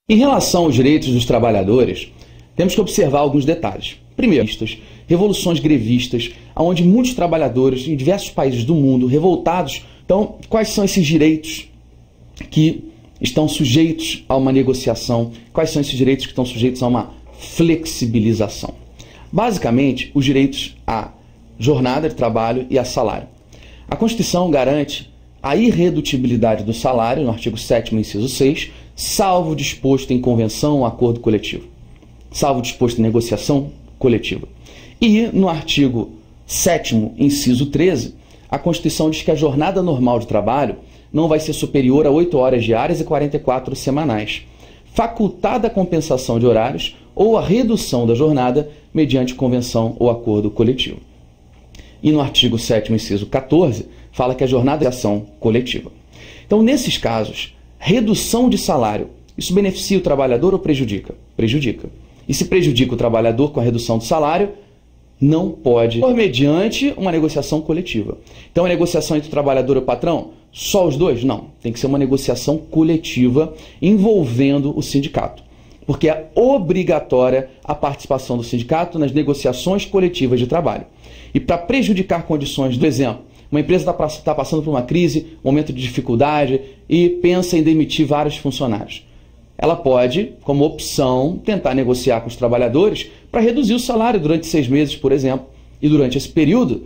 Em relação aos direitos dos trabalhadores, temos que observar alguns detalhes. Primeiro, revoluções grevistas, onde muitos trabalhadores em diversos países do mundo revoltados. Então, quais são esses direitos que estão sujeitos a uma negociação? Quais são esses direitos que estão sujeitos a uma flexibilização? Basicamente, os direitos à jornada de trabalho e a salário. A Constituição garante a irredutibilidade do salário, no artigo 7º, inciso 6, salvo disposto em convenção ou acordo coletivo, salvo disposto em negociação coletiva. E no artigo 7º, inciso 13, a Constituição diz que a jornada normal de trabalho não vai ser superior a 8 horas diárias e 44 semanais, facultada a compensação de horários ou a redução da jornada mediante convenção ou acordo coletivo. E no artigo 7º, inciso 14, fala que a jornada é ação coletiva. Então, nesses casos, redução de salário, isso beneficia o trabalhador ou prejudica? Prejudica. E se prejudica o trabalhador com a redução do salário, não pode, mediante uma negociação coletiva. Então, a negociação entre o trabalhador e o patrão, só os dois? Não. Tem que ser uma negociação coletiva envolvendo o sindicato. Porque é obrigatória a participação do sindicato nas negociações coletivas de trabalho. E para prejudicar condições, do exemplo, uma empresa está passando por uma crise, um momento de dificuldade e pensa em demitir vários funcionários. Ela pode, como opção, tentar negociar com os trabalhadores para reduzir o salário durante 6 meses, por exemplo. E durante esse período,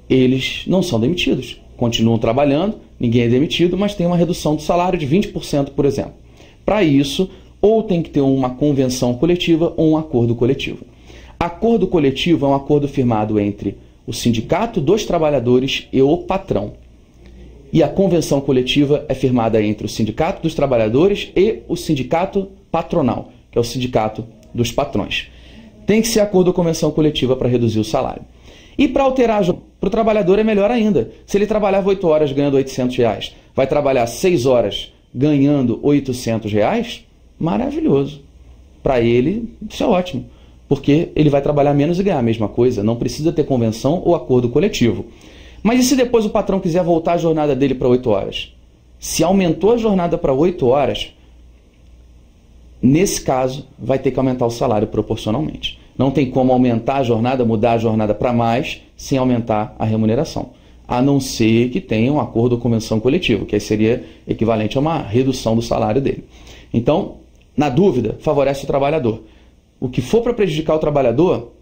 eles não são demitidos. Continuam trabalhando, ninguém é demitido, mas tem uma redução do salário de 20%, por exemplo. Para isso, ou tem que ter uma convenção coletiva ou um acordo coletivo. Acordo coletivo é um acordo firmado entre o sindicato dos trabalhadores e o patrão. E a convenção coletiva é firmada entre o sindicato dos trabalhadores e o sindicato patronal, que é o sindicato dos patrões. Tem que ser acordo ou convenção coletiva para reduzir o salário. E para alterar, para o trabalhador é melhor ainda. Se ele trabalhava 8 horas ganhando R$800, vai trabalhar 6 horas ganhando R$800, maravilhoso. Para ele, isso é ótimo. Porque ele vai trabalhar menos e ganhar a mesma coisa. Não precisa ter convenção ou acordo coletivo. Mas e se depois o patrão quiser voltar a jornada dele para 8 horas? Se aumentou a jornada para 8 horas, nesse caso, vai ter que aumentar o salário proporcionalmente. Não tem como aumentar a jornada, mudar a jornada para mais, sem aumentar a remuneração. A não ser que tenha um acordo ou convenção coletiva, que aí seria equivalente a uma redução do salário dele. Então, na dúvida, favorece o trabalhador. O que for para prejudicar o trabalhador,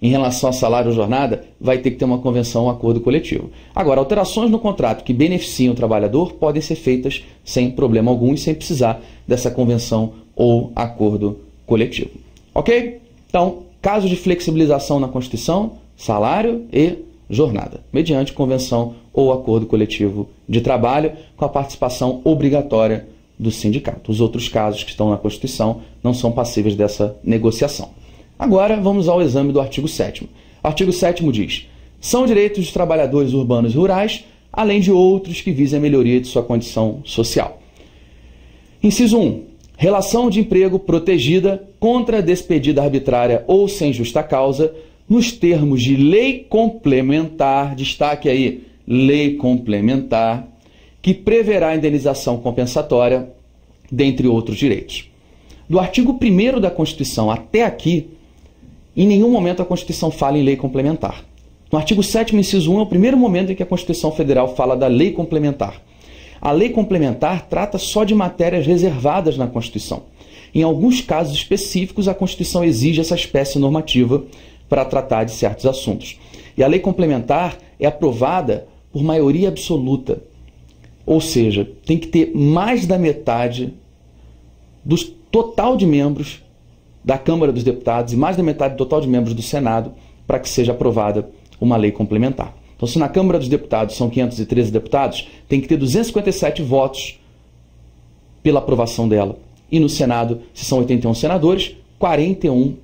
em relação a salário ou jornada, vai ter que ter uma convenção ou um acordo coletivo. Agora, alterações no contrato que beneficiam o trabalhador podem ser feitas sem problema algum e sem precisar dessa convenção ou acordo coletivo. Ok? Então, caso de flexibilização na Constituição, salário e jornada, mediante convenção ou acordo coletivo de trabalho, com a participação obrigatória do sindicato. Os outros casos que estão na Constituição não são passíveis dessa negociação. Agora, vamos ao exame do artigo 7º. O artigo 7º diz: são direitos dos trabalhadores urbanos e rurais, além de outros que visem a melhoria de sua condição social. Inciso 1. Relação de emprego protegida contra despedida arbitrária ou sem justa causa, nos termos de lei complementar, destaque aí, lei complementar, que preverá a indenização compensatória, dentre outros direitos. Do artigo 1º da Constituição até aqui, em nenhum momento a Constituição fala em lei complementar. No artigo 7º, inciso 1, é o primeiro momento em que a Constituição Federal fala da lei complementar. A lei complementar trata só de matérias reservadas na Constituição. Em alguns casos específicos, a Constituição exige essa espécie normativa para tratar de certos assuntos. E a lei complementar é aprovada por maioria absoluta. Ou seja, tem que ter mais da metade do total de membros da Câmara dos Deputados e mais da metade do total de membros do Senado para que seja aprovada uma lei complementar. Então, se na Câmara dos Deputados são 513 deputados, tem que ter 257 votos pela aprovação dela. E no Senado, se são 81 senadores, 41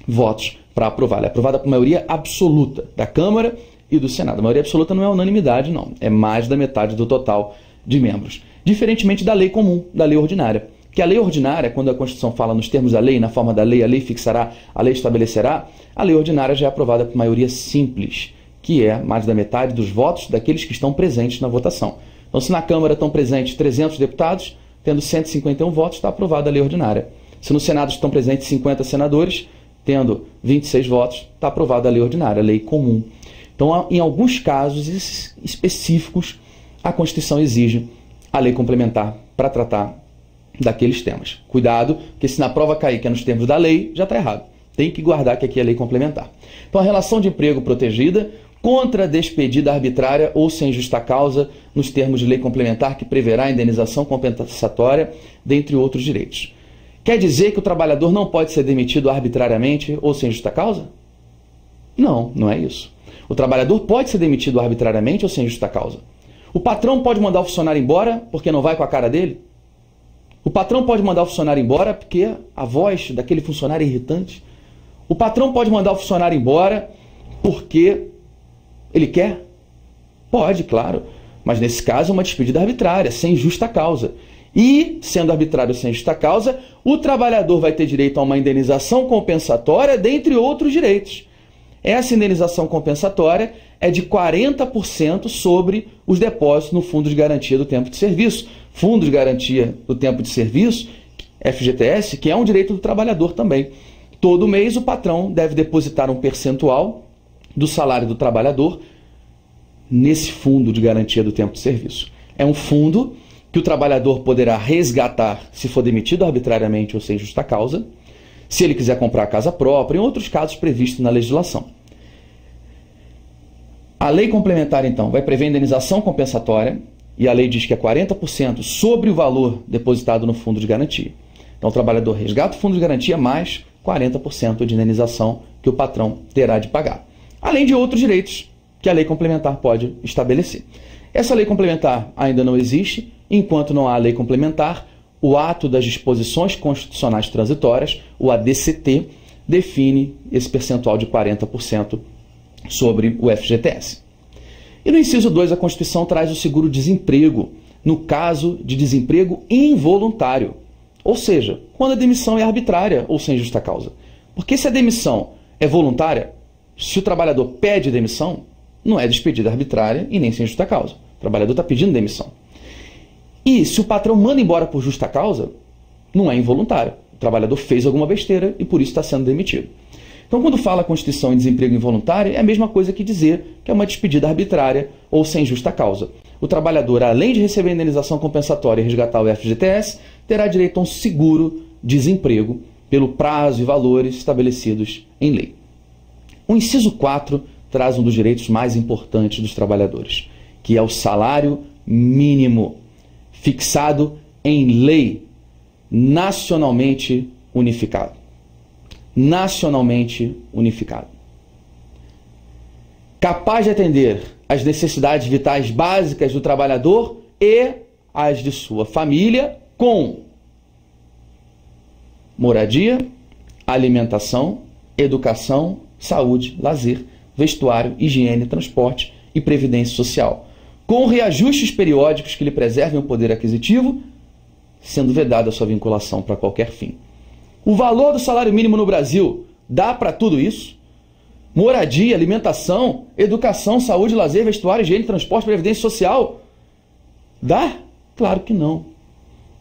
votos para aprovar. Ela é aprovada por maioria absoluta da Câmara e do Senado. A maioria absoluta não é unanimidade, não. É mais da metade do total de membros. Diferentemente da lei comum, da lei ordinária. Que a lei ordinária, quando a Constituição fala nos termos da lei, na forma da lei, a lei fixará, a lei estabelecerá, a lei ordinária já é aprovada por maioria simples, que é mais da metade dos votos daqueles que estão presentes na votação. Então, se na Câmara estão presentes 300 deputados, tendo 151 votos, está aprovada a lei ordinária. Se no Senado estão presentes 50 senadores, tendo 26 votos, está aprovada a lei ordinária, a lei comum. Então, em alguns casos específicos, a Constituição exige a lei complementar para tratar daqueles temas. Cuidado, porque se na prova cair que é nos termos da lei, já está errado. Tem que guardar que aqui é lei complementar. Então, a relação de emprego protegida contra despedida arbitrária ou sem justa causa, nos termos de lei complementar que preverá a indenização compensatória, dentre outros direitos. Quer dizer que o trabalhador não pode ser demitido arbitrariamente ou sem justa causa? Não, não é isso. O trabalhador pode ser demitido arbitrariamente ou sem justa causa. O patrão pode mandar o funcionário embora porque não vai com a cara dele? O patrão pode mandar o funcionário embora porque a voz daquele funcionário é irritante? O patrão pode mandar o funcionário embora porque ele quer? Pode, claro. Mas nesse caso é uma despedida arbitrária, sem justa causa. E, sendo arbitrário sem justa causa, o trabalhador vai ter direito a uma indenização compensatória, dentre outros direitos. Essa indenização compensatória é de 40% sobre os depósitos no Fundo de Garantia do Tempo de Serviço. Fundo de Garantia do Tempo de Serviço, FGTS, que é um direito do trabalhador também. Todo mês o patrão deve depositar um percentual do salário do trabalhador nesse Fundo de Garantia do Tempo de Serviço. É um fundo que o trabalhador poderá resgatar se for demitido arbitrariamente ou sem justa causa, se ele quiser comprar casa própria, em outros casos previstos na legislação. A lei complementar, então, vai prever indenização compensatória, e a lei diz que é 40% sobre o valor depositado no fundo de garantia. Então, o trabalhador resgata o fundo de garantia mais 40% de indenização que o patrão terá de pagar. Além de outros direitos que a lei complementar pode estabelecer. Essa lei complementar ainda não existe. Enquanto não há lei complementar, o ato das disposições constitucionais transitórias, o ADCT, define esse percentual de 40% sobre o FGTS. E no inciso 2, a Constituição traz o seguro-desemprego no caso de desemprego involuntário. Ou seja, quando a demissão é arbitrária ou sem justa causa. Porque se a demissão é voluntária, se o trabalhador pede demissão, não é despedida arbitrária e nem sem justa causa. O trabalhador está pedindo demissão. E se o patrão manda embora por justa causa, não é involuntário. O trabalhador fez alguma besteira e por isso está sendo demitido. Então, quando fala a Constituição em desemprego involuntário, é a mesma coisa que dizer que é uma despedida arbitrária ou sem justa causa. O trabalhador, além de receber a indenização compensatória e resgatar o FGTS, terá direito a um seguro-desemprego pelo prazo e valores estabelecidos em lei. O inciso 4 traz um dos direitos mais importantes dos trabalhadores, que é o salário mínimo, fixado em lei, nacionalmente unificado. Nacionalmente unificado. Capaz de atender às necessidades vitais básicas do trabalhador e as de sua família, com moradia, alimentação, educação, saúde, lazer, vestuário, higiene, transporte e previdência social, com reajustes periódicos que lhe preservem o poder aquisitivo, sendo vedada a sua vinculação para qualquer fim. O valor do salário mínimo no Brasil dá para tudo isso? Moradia, alimentação, educação, saúde, lazer, vestuário, higiene, transporte, previdência social? Dá? Claro que não.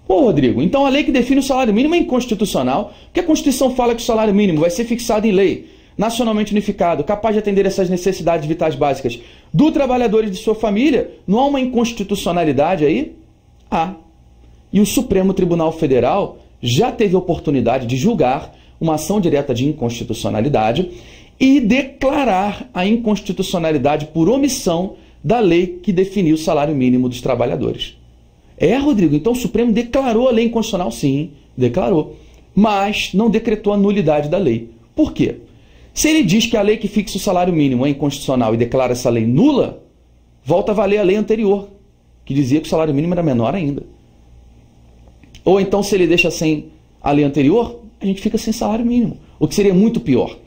Pô, Rodrigo, então a lei que define o salário mínimo é inconstitucional, porque a Constituição fala que o salário mínimo vai ser fixado em lei, nacionalmente unificado, capaz de atender essas necessidades vitais básicas do trabalhador e de sua família. Não há uma inconstitucionalidade aí? Há. E o Supremo Tribunal Federal já teve a oportunidade de julgar uma ação direta de inconstitucionalidade e declarar a inconstitucionalidade por omissão da lei que definiu o salário mínimo dos trabalhadores. Rodrigo, então o Supremo declarou a lei inconstitucional? Sim, declarou. Mas não decretou a nulidade da lei. Por quê? Se ele diz que a lei que fixa o salário mínimo é inconstitucional e declara essa lei nula, volta a valer a lei anterior, que dizia que o salário mínimo era menor ainda. Ou então, se ele deixa sem a lei anterior, a gente fica sem salário mínimo, o que seria muito pior.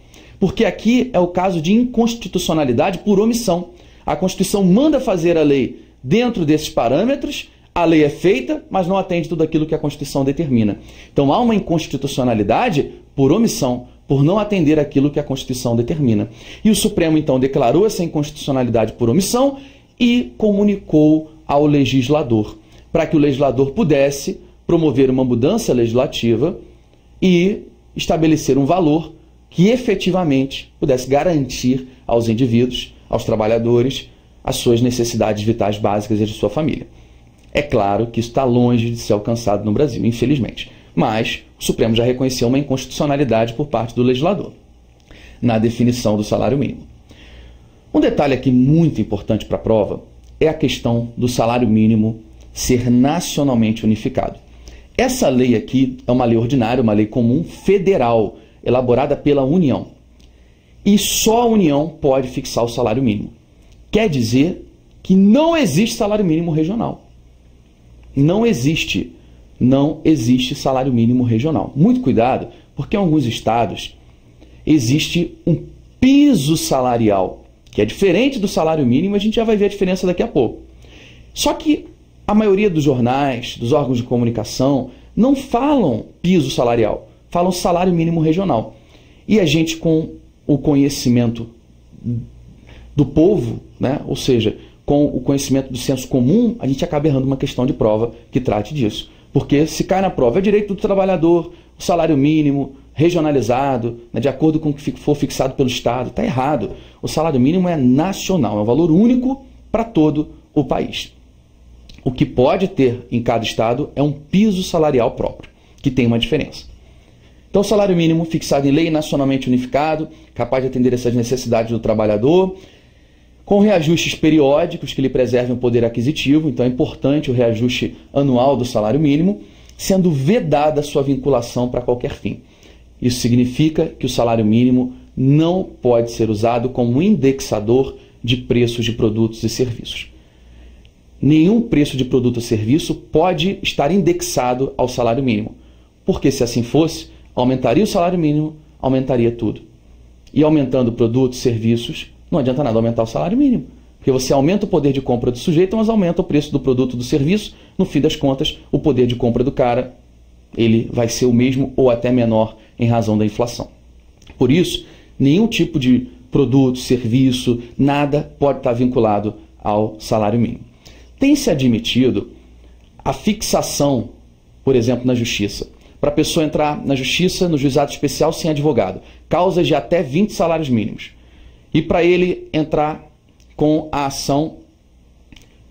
Porque aqui é o caso de inconstitucionalidade por omissão. A Constituição manda fazer a lei dentro desses parâmetros, a lei é feita, mas não atende tudo aquilo que a Constituição determina. Então há uma inconstitucionalidade por omissão, por não atender aquilo que a Constituição determina. E o Supremo, então, declarou essa inconstitucionalidade por omissão e comunicou ao legislador, para que o legislador pudesse, promover uma mudança legislativa e estabelecer um valor que efetivamente pudesse garantir aos indivíduos, aos trabalhadores, as suas necessidades vitais básicas e de sua família. É claro que isso está longe de ser alcançado no Brasil, infelizmente. Mas o Supremo já reconheceu uma inconstitucionalidade por parte do legislador na definição do salário mínimo. Um detalhe aqui muito importante para a prova é a questão do salário mínimo ser nacionalmente unificado. Essa lei aqui é uma lei ordinária, uma lei comum federal, elaborada pela União. E só a União pode fixar o salário mínimo. Quer dizer que não existe salário mínimo regional. Não existe salário mínimo regional. Muito cuidado, porque em alguns estados existe um piso salarial, que é diferente do salário mínimo, a gente já vai ver a diferença daqui a pouco. Só que a maioria dos jornais, dos órgãos de comunicação, não falam piso salarial, falam salário mínimo regional. E a gente, com o conhecimento do povo, né, ou seja, com o conhecimento do senso comum, a gente acaba errando uma questão de prova que trate disso. Porque se cai na prova, é direito do trabalhador, o salário mínimo regionalizado, né, de acordo com o que for fixado pelo Estado, está errado. O salário mínimo é nacional, é um valor único para todo o país. O que pode ter em cada estado é um piso salarial próprio, que tem uma diferença. Então, o salário mínimo fixado em lei nacionalmente unificado, capaz de atender essas necessidades do trabalhador, com reajustes periódicos que lhe preservem o poder aquisitivo, então é importante o reajuste anual do salário mínimo, sendo vedada a sua vinculação para qualquer fim. Isso significa que o salário mínimo não pode ser usado como indexador de preços de produtos e serviços. Nenhum preço de produto ou serviço pode estar indexado ao salário mínimo, porque se assim fosse, aumentaria o salário mínimo, aumentaria tudo. E aumentando produtos, serviços, não adianta nada aumentar o salário mínimo, porque você aumenta o poder de compra do sujeito, mas aumenta o preço do produto, do serviço, no fim das contas, o poder de compra do cara, ele vai ser o mesmo ou até menor em razão da inflação. Por isso, nenhum tipo de produto, serviço, nada pode estar vinculado ao salário mínimo. Tem-se admitido a fixação, por exemplo, na justiça, para a pessoa entrar na justiça, no juizado especial sem advogado, causas de até 20 salários mínimos. E para ele entrar com a ação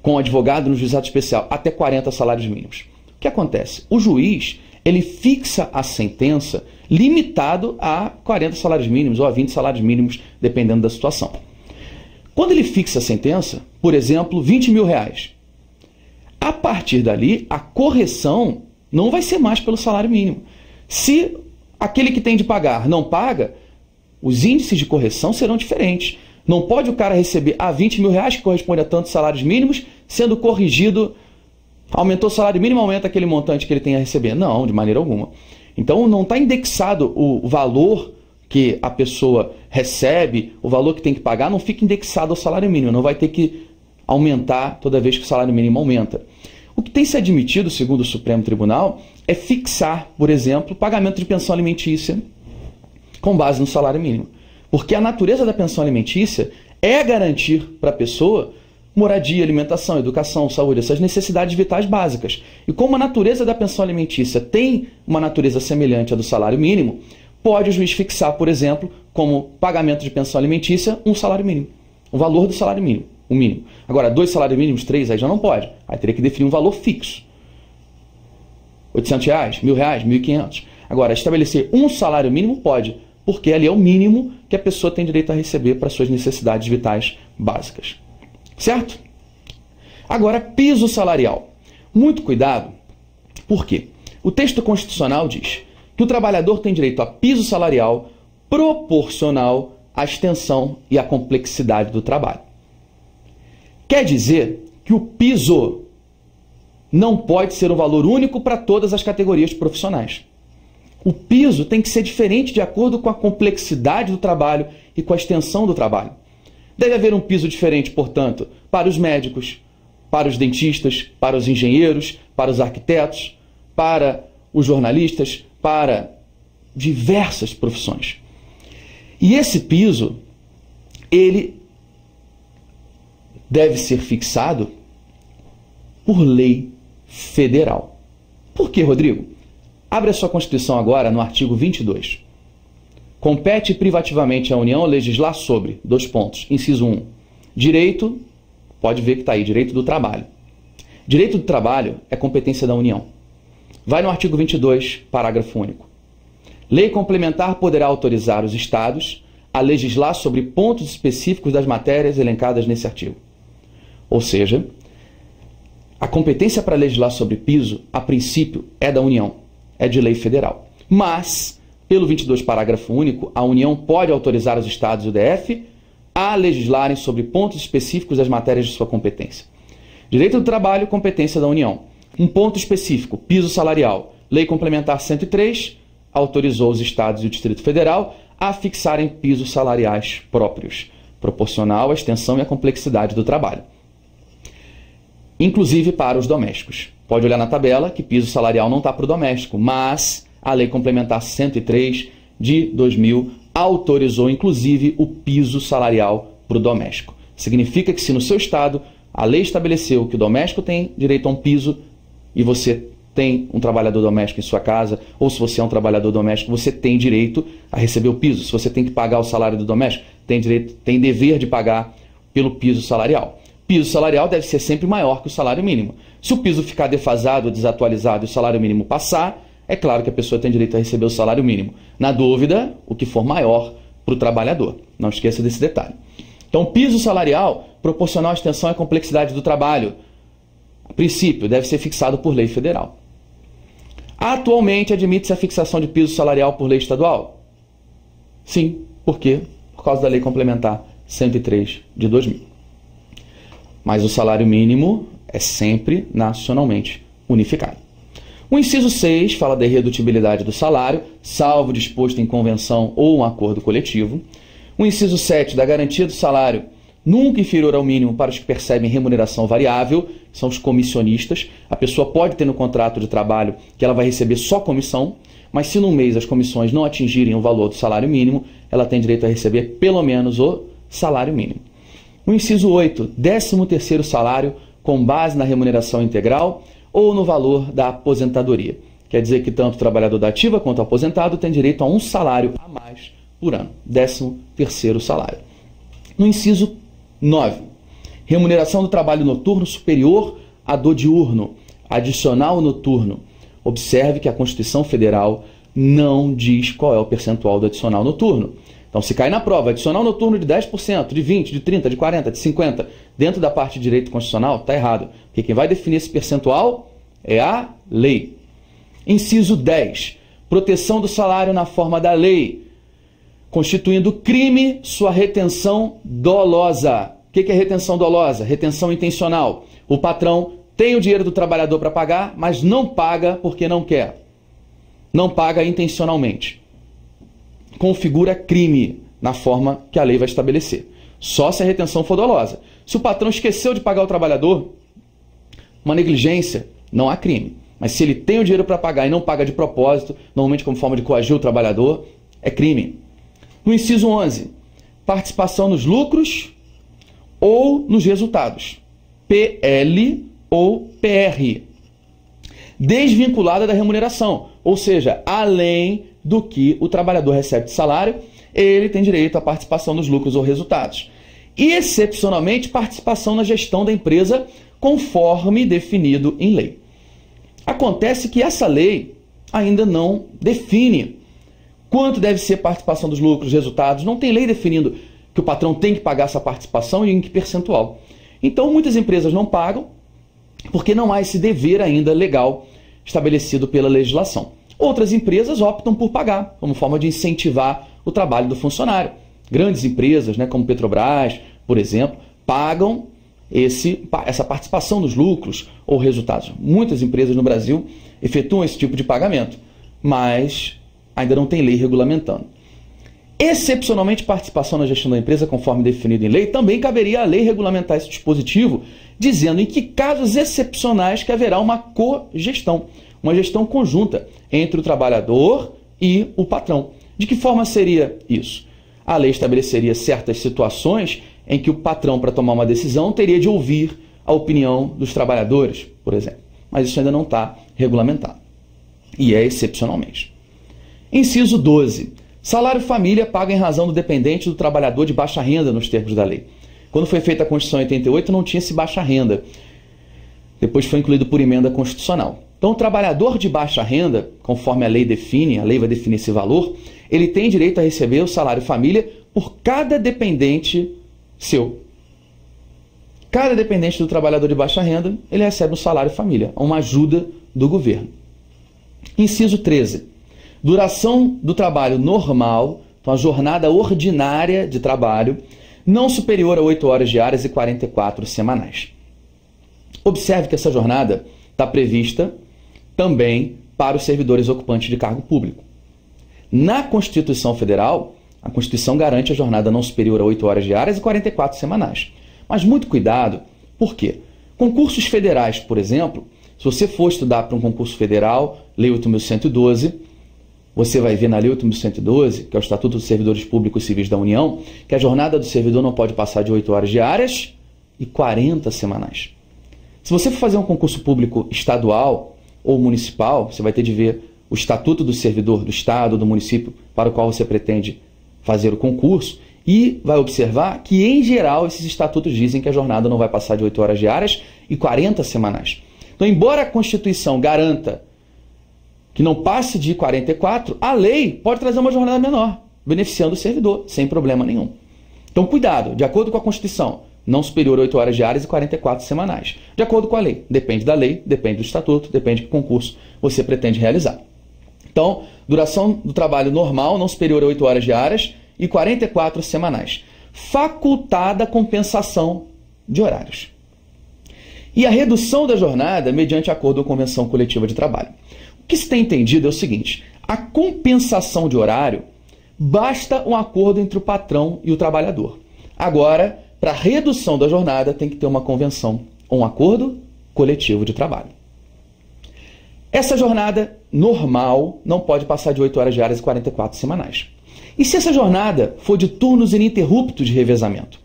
com advogado no juizado especial, até 40 salários mínimos. O que acontece? O juiz, ele fixa a sentença limitado a 40 salários mínimos ou a 20 salários mínimos, dependendo da situação. Quando ele fixa a sentença, por exemplo, R$20.000, a partir dali, a correção não vai ser mais pelo salário mínimo. Se aquele que tem de pagar não paga, os índices de correção serão diferentes. Não pode o cara receber R$20.000, que corresponde a tantos salários mínimos, sendo corrigido, aumentou o salário mínimo, aumenta aquele montante que ele tem a receber. Não, de maneira alguma. Então não está indexado o valor que a pessoa recebe, o valor que tem que pagar, não fica indexado ao salário mínimo, não vai ter que aumentar toda vez que o salário mínimo aumenta. O que tem se admitido, segundo o Supremo Tribunal, é fixar, por exemplo, o pagamento de pensão alimentícia com base no salário mínimo. Porque a natureza da pensão alimentícia é garantir para a pessoa moradia, alimentação, educação, saúde, essas necessidades vitais básicas. E como a natureza da pensão alimentícia tem uma natureza semelhante à do salário mínimo, pode o juiz fixar, por exemplo, como pagamento de pensão alimentícia, um salário mínimo. O valor do salário mínimo, o mínimo. Agora, 2 salários mínimos, 3, aí já não pode. Aí teria que definir um valor fixo. R$800, R$1.000, R$1.500. Agora, estabelecer um salário mínimo pode, porque ali é o mínimo que a pessoa tem direito a receber para suas necessidades vitais básicas. Certo? Agora, piso salarial. Muito cuidado, por quê? O texto constitucional diz que o trabalhador tem direito a piso salarial proporcional à extensão e à complexidade do trabalho. Quer dizer que o piso não pode ser um valor único para todas as categorias profissionais. O piso tem que ser diferente de acordo com a complexidade do trabalho e com a extensão do trabalho. Deve haver um piso diferente, portanto, para os médicos, para os dentistas, para os engenheiros, para os arquitetos, para os jornalistas, para diversas profissões. E esse piso, ele deve ser fixado por lei federal. Por que, Rodrigo? Abre a sua Constituição agora no artigo 22. Compete privativamente à União legislar sobre, inciso 1, direito, pode ver que está aí, direito do trabalho. Direito do trabalho é competência da União. Vai no artigo 22, parágrafo único. Lei complementar poderá autorizar os Estados a legislar sobre pontos específicos das matérias elencadas nesse artigo. Ou seja, a competência para legislar sobre piso, a princípio, é da União, é de lei federal. Mas, pelo 22, parágrafo único, a União pode autorizar os Estados e o DF a legislarem sobre pontos específicos das matérias de sua competência. Direito do trabalho, competência da União. Um ponto específico, piso salarial. Lei Complementar 103 autorizou os Estados e o Distrito Federal a fixarem pisos salariais próprios, proporcional à extensão e à complexidade do trabalho, inclusive para os domésticos. Pode olhar na tabela que piso salarial não está para o doméstico, mas a Lei Complementar 103 de 2000 autorizou inclusive o piso salarial para o doméstico. Significa que se no seu estado a lei estabeleceu que o doméstico tem direito a um piso e você tem um trabalhador doméstico em sua casa, ou se você é um trabalhador doméstico, você tem direito a receber o piso. Se você tem que pagar o salário do doméstico, tem dever de pagar pelo piso salarial. Piso salarial deve ser sempre maior que o salário mínimo. Se o piso ficar defasado, desatualizado e o salário mínimo passar, é claro que a pessoa tem direito a receber o salário mínimo. Na dúvida, o que for maior para o trabalhador. Não esqueça desse detalhe. Então, piso salarial proporcional à extensão e à complexidade do trabalho. A princípio, deve ser fixado por lei federal. Atualmente, admite-se a fixação de piso salarial por lei estadual? Sim. Por quê? Por causa da Lei Complementar 103 de 2000. Mas o salário mínimo é sempre nacionalmente unificado. O inciso 6 fala da irredutibilidade do salário, salvo disposto em convenção ou um acordo coletivo. O inciso 7 da garantia do salário nunca inferior ao mínimo para os que percebem remuneração variável, são os comissionistas. A pessoa pode ter no contrato de trabalho que ela vai receber só comissão, mas se num mês as comissões não atingirem o valor do salário mínimo, ela tem direito a receber pelo menos o salário mínimo. O inciso 8, 13º salário com base na remuneração integral ou no valor da aposentadoria. Quer dizer que tanto o trabalhador da ativa quanto o aposentado tem direito a um salário a mais por ano, 13º salário. No inciso 9. Remuneração do trabalho noturno superior à do diurno, adicional noturno. Observe que a Constituição Federal não diz qual é o percentual do adicional noturno. Então, se cai na prova, adicional noturno de 10%, de 20%, de 30%, de 40%, de 50%, dentro da parte de direito constitucional, está errado. Porque quem vai definir esse percentual é a lei. Inciso 10. Proteção do salário na forma da lei, constituindo crime sua retenção dolosa. O que é retenção dolosa? Retenção intencional. O patrão tem o dinheiro do trabalhador para pagar, mas não paga porque não quer. Não paga intencionalmente. Configura crime na forma que a lei vai estabelecer. Só se a retenção for dolosa. Se o patrão esqueceu de pagar o trabalhador, uma negligência, não há crime. Mas se ele tem o dinheiro para pagar e não paga de propósito, normalmente como forma de coagir o trabalhador, é crime. No inciso 11, participação nos lucros ou nos resultados, PL ou PR, desvinculada da remuneração, ou seja, além do que o trabalhador recebe de salário, ele tem direito à participação nos lucros ou resultados. E, excepcionalmente, participação na gestão da empresa conforme definido em lei. Acontece que essa lei ainda não define quanto deve ser participação dos lucros, resultados. Não tem lei definindo que o patrão tem que pagar essa participação e em que percentual. Então, muitas empresas não pagam porque não há esse dever ainda legal estabelecido pela legislação. Outras empresas optam por pagar, como forma de incentivar o trabalho do funcionário. Grandes empresas, como Petrobras, por exemplo, pagam essa participação nos lucros ou resultados. Muitas empresas no Brasil efetuam esse tipo de pagamento, mas ainda não tem lei regulamentando. Excepcionalmente, participação na gestão da empresa, conforme definido em lei, também caberia à lei regulamentar esse dispositivo, dizendo em que casos excepcionais que haverá uma cogestão, uma gestão conjunta entre o trabalhador e o patrão. De que forma seria isso? A lei estabeleceria certas situações em que o patrão, para tomar uma decisão, teria de ouvir a opinião dos trabalhadores, por exemplo. Mas isso ainda não está regulamentado. e é excepcionalmente. Inciso 12. Salário família paga em razão do dependente do trabalhador de baixa renda nos termos da lei. Quando foi feita a Constituição em 88, não tinha esse baixa renda. Depois foi incluído por emenda constitucional. Então, o trabalhador de baixa renda, conforme a lei define, a lei vai definir esse valor, ele tem direito a receber o salário família por cada dependente seu. Cada dependente do trabalhador de baixa renda, ele recebe um salário família, uma ajuda do governo. Inciso 13. Duração do trabalho normal, então a jornada ordinária de trabalho, não superior a 8 horas diárias e 44 semanais. Observe que essa jornada está prevista também para os servidores ocupantes de cargo público. Na Constituição Federal, a Constituição garante a jornada não superior a 8 horas diárias e 44 semanais. Mas muito cuidado, por quê? Concursos federais, por exemplo, se você for estudar para um concurso federal, Lei 8.112, você vai ver na Lei 8.112, que é o Estatuto dos Servidores Públicos Civis da União, que a jornada do servidor não pode passar de 8 horas diárias e 40 semanais. Se você for fazer um concurso público estadual ou municipal, você vai ter de ver o Estatuto do Servidor do Estado, do município para o qual você pretende fazer o concurso e vai observar que, em geral, esses estatutos dizem que a jornada não vai passar de 8 horas diárias e 40 semanais. Então, embora a Constituição garanta que não passe de 44, a lei pode trazer uma jornada menor, beneficiando o servidor, sem problema nenhum. Então, cuidado, de acordo com a Constituição, não superior a 8 horas diárias e 44 semanais. De acordo com a lei, depende da lei, depende do estatuto, depende do concurso você pretende realizar. Então, duração do trabalho normal, não superior a 8 horas diárias e 44 semanais. Facultada a compensação de horários. E a redução da jornada mediante acordo ou convenção coletiva de trabalho. O que se tem entendido é o seguinte: a compensação de horário basta um acordo entre o patrão e o trabalhador. Agora, para a redução da jornada tem que ter uma convenção ou um acordo coletivo de trabalho. Essa jornada normal não pode passar de 8 horas diárias e 44 semanais. E se essa jornada for de turnos ininterruptos de revezamento?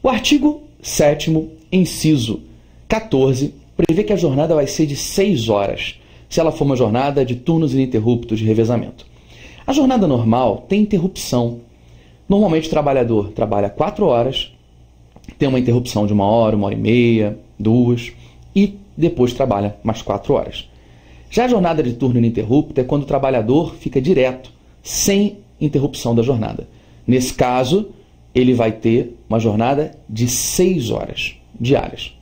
O artigo 7º, inciso 14, prevê que a jornada vai ser de 6 horas, se ela for uma jornada de turnos ininterruptos de revezamento. A jornada normal tem interrupção. Normalmente o trabalhador trabalha 4 horas, tem uma interrupção de 1 hora, 1 hora e meia, 2, e depois trabalha mais 4 horas. Já a jornada de turno ininterrupto é quando o trabalhador fica direto, sem interrupção da jornada. Nesse caso, ele vai ter uma jornada de 6 horas diárias.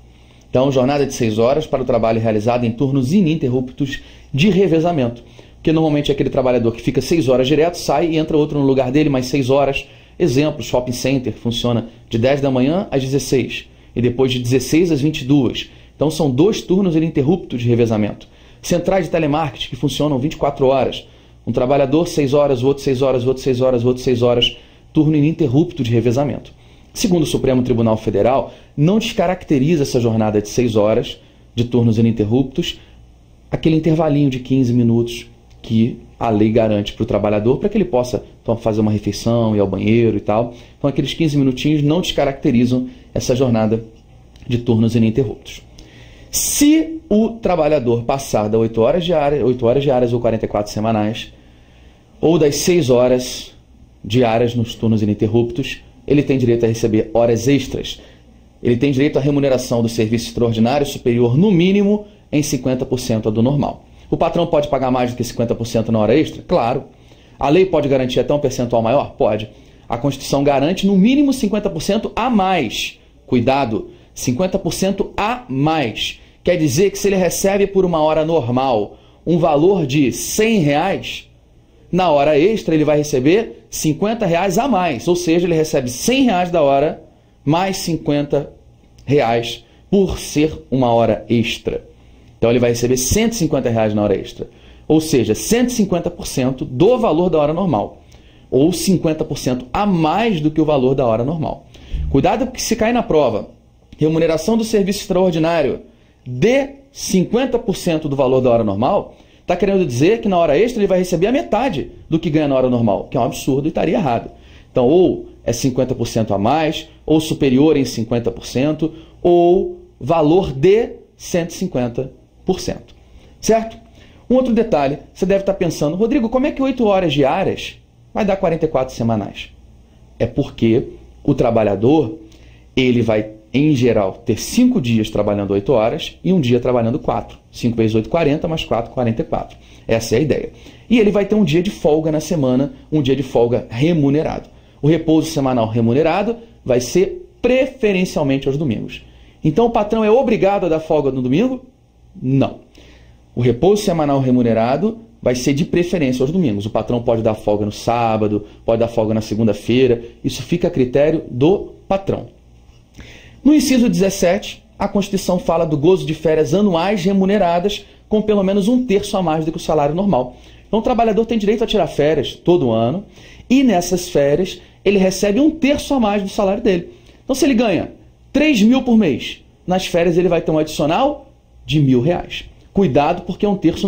Então, jornada de 6 horas para o trabalho realizado em turnos ininterruptos de revezamento. Porque normalmente é aquele trabalhador que fica 6 horas direto, sai e entra outro no lugar dele mais 6 horas. Exemplo, shopping center funciona de 10 da manhã às 16 e depois de 16 às 22. Então, são 2 turnos ininterruptos de revezamento. Centrais de telemarketing que funcionam 24 horas. Um trabalhador 6 horas, o outro 6 horas, o outro 6 horas, o outro 6 horas. Turno ininterrupto de revezamento. Segundo o Supremo Tribunal Federal, não descaracteriza essa jornada de 6 horas de turnos ininterruptos aquele intervalinho de 15 minutos que a lei garante para o trabalhador para que ele possa fazer uma refeição, ir ao banheiro e tal. Então, aqueles 15 minutinhos não descaracterizam essa jornada de turnos ininterruptos. Se o trabalhador passar das 8 horas diárias ou 44 semanais, ou das 6 horas diárias nos turnos ininterruptos, ele tem direito a receber horas extras. Ele tem direito à remuneração do serviço extraordinário superior, no mínimo, em 50% a do normal. O patrão pode pagar mais do que 50% na hora extra? Claro. A lei pode garantir até um percentual maior? Pode. A Constituição garante no mínimo 50% a mais. Cuidado, 50% a mais. Quer dizer que se ele recebe por uma hora normal um valor de R$100, na hora extra ele vai receber R$50 a mais. Ou seja, ele recebe R$100 da hora mais R$50 por ser uma hora extra. Então ele vai receber R$150 na hora extra. Ou seja, 150% do valor da hora normal. Ou 50% a mais do que o valor da hora normal. Cuidado porque se cai na prova, remuneração do serviço extraordinário de 50% do valor da hora normal, está querendo dizer que na hora extra ele vai receber a metade do que ganha na hora normal, que é um absurdo e estaria errado. Então, ou é 50% a mais, ou superior em 50%, ou valor de 150%. Certo? Um outro detalhe, você deve estar pensando, Rodrigo, como é que 8 horas diárias vai dar 44 semanais? É porque o trabalhador, ele vai, em geral, ter 5 dias trabalhando 8 horas e um dia trabalhando 4. 5 vezes 8, 40, mais 4, 44. Essa é a ideia. E ele vai ter um dia de folga na semana, um dia de folga remunerado. O repouso semanal remunerado vai ser preferencialmente aos domingos. Então o patrão é obrigado a dar folga no domingo? Não. O repouso semanal remunerado vai ser de preferência aos domingos. O patrão pode dar folga no sábado, pode dar folga na segunda-feira. Isso fica a critério do patrão. No inciso 17, a Constituição fala do gozo de férias anuais remuneradas com pelo menos 1/3 a mais do que o salário normal. Então o trabalhador tem direito a tirar férias todo ano e nessas férias ele recebe 1/3 a mais do salário dele. Então se ele ganha 3 mil por mês, nas férias ele vai ter um adicional de R$ 1.000. Cuidado porque 1/3